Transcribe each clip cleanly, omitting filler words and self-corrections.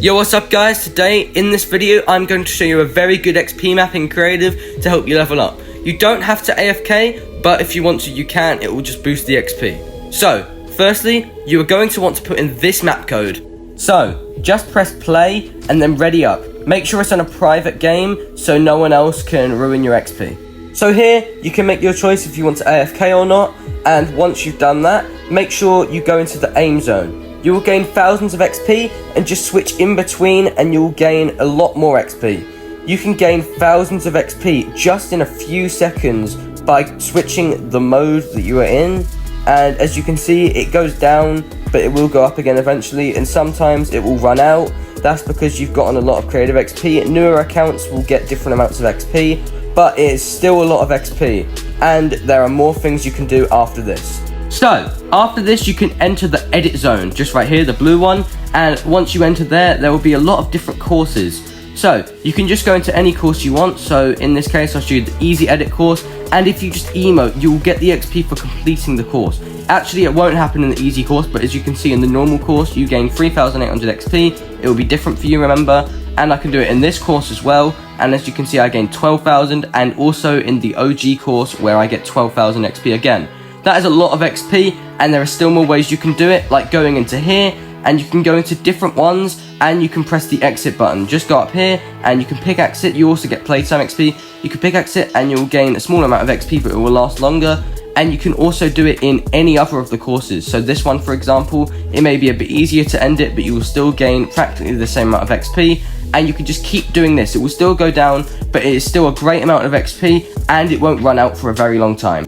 Yo, what's up guys? Today in this video I'm going to show you a very good XP map in creative to help you level up. You don't have to AFK, but if you want to you can. It will just boost the XP. So firstly, you are going to want to put in this map code. So just press play and then ready up. Make sure it's on a private game so no one else can ruin your XP. So here you can make your choice if you want to AFK or not, and once you've done that, make sure you go into the aim zone. You will gain thousands of XP and just switch in between and you will gain a lot more XP. You can gain thousands of XP just in a few seconds by switching the mode that you are in. And as you can see, it goes down, but it will go up again eventually, and sometimes it will run out. That's because you've gotten a lot of creative XP. Newer accounts will get different amounts of XP, but it is still a lot of XP. And there are more things you can do after this. So, after this you can enter the edit zone, just right here, the blue one, and once you enter there will be a lot of different courses. So, you can just go into any course you want. So, in this case I'll show you the easy edit course, and if you just emote, you will get the XP for completing the course. Actually, it won't happen in the easy course, but as you can see in the normal course, you gain 3,800 XP. It will be different for you, remember, and I can do it in this course as well, and as you can see I gain 12,000, and also in the OG course where I get 12,000 XP again. That is a lot of XP, and there are still more ways you can do it, like going into here, and you can go into different ones, and you can press the exit button. Just go up here, and you can pickaxe it. You also get playtime XP. You can pickaxe it, and you'll gain a small amount of XP, but it will last longer. And you can also do it in any other of the courses. So this one, for example, it may be a bit easier to end it, but you will still gain practically the same amount of XP. And you can just keep doing this. It will still go down, but it is still a great amount of XP, and it won't run out for a very long time.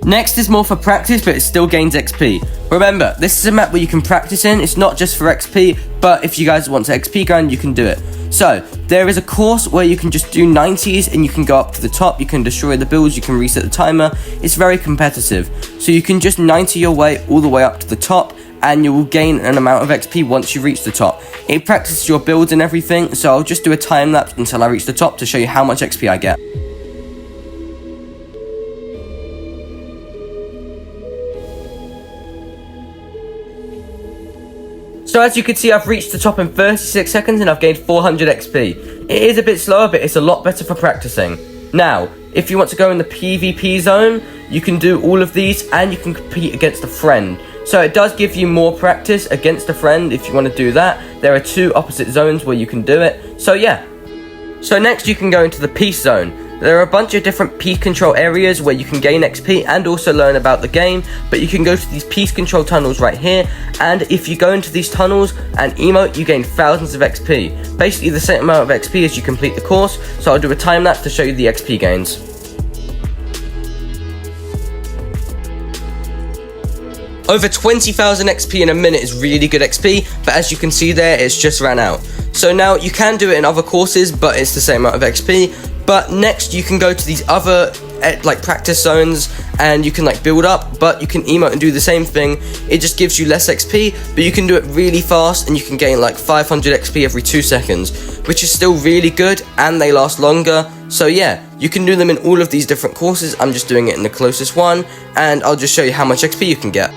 Next is more for practice, but it still gains XP. Remember, this is a map where you can practice in. It's not just for XP, but if you guys want to XP grind, you can do it. So, there is a course where you can just do 90s and you can go up to the top, you can destroy the builds, you can reset the timer. It's very competitive. So you can just 90 your way all the way up to the top, and you will gain an amount of XP once you reach the top. It practices your builds and everything, so I'll just do a time lapse until I reach the top to show you how much XP I get. So as you can see, I've reached the top in 36 seconds and I've gained 400 XP. It is a bit slower, but it's a lot better for practicing. Now, if you want to go in the PvP zone, you can do all of these and you can compete against a friend. So it does give you more practice against a friend if you want to do that. There are two opposite zones where you can do it. So yeah. So next you can go into the peace zone. There are a bunch of different peace control areas where you can gain XP and also learn about the game, but you can go to these peace control tunnels right here, and if you go into these tunnels and emote, you gain thousands of XP. Basically the same amount of XP as you complete the course, so I'll do a time lapse to show you the XP gains. Over 20,000 XP in a minute is really good XP, but as you can see there, it's just ran out. So now you can do it in other courses, but it's the same amount of XP. But next you can go to these other like practice zones and you can like build up, but you can emote and do the same thing. It just gives you less XP, but you can do it really fast and you can gain like 500 XP every 2 seconds, which is still really good and they last longer. So yeah, you can do them in all of these different courses. I'm just doing it in the closest one, and I'll just show you how much XP you can get.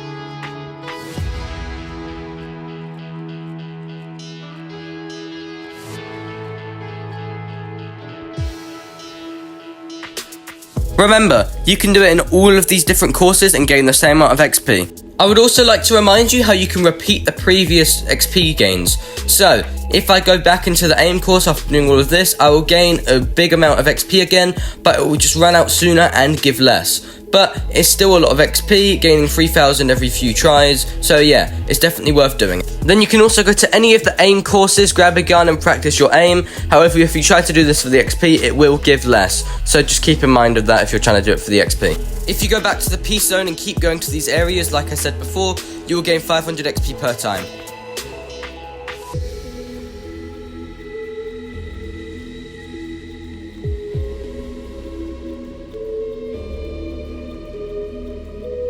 Remember, you can do it in all of these different courses and gain the same amount of XP. I would also like to remind you how you can repeat the previous XP gains. So, if I go back into the aim course after doing all of this, I will gain a big amount of XP again, but it will just run out sooner and give less. But it's still a lot of XP, gaining 3,000 every few tries, so yeah, it's definitely worth doing it. Then you can also go to any of the aim courses, grab a gun and practice your aim. However, if you try to do this for the XP, it will give less, so just keep in mind of that if you're trying to do it for the XP. If you go back to the peace zone and keep going to these areas, like I said before, you will gain 500 XP per time.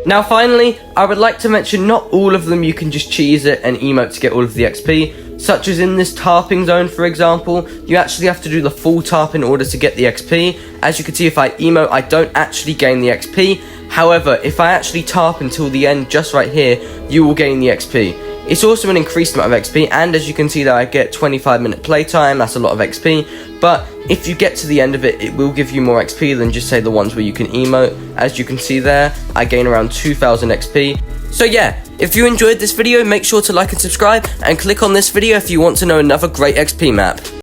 Now finally, I would like to mention not all of them you can just cheese it and emote to get all of the XP, such as in this tarping zone for example, you actually have to do the full tarp in order to get the XP. As you can see, if I emote, I don't actually gain the XP. However, if I actually tarp until the end just right here, you will gain the XP. It's also an increased amount of XP, and as you can see there, I get 25-minute playtime. That's a lot of XP, but if you get to the end of it, it will give you more XP than just say the ones where you can emote. As you can see there, I gain around 2000 XP. So yeah, if you enjoyed this video, make sure to like and subscribe, and click on this video if you want to know another great XP map.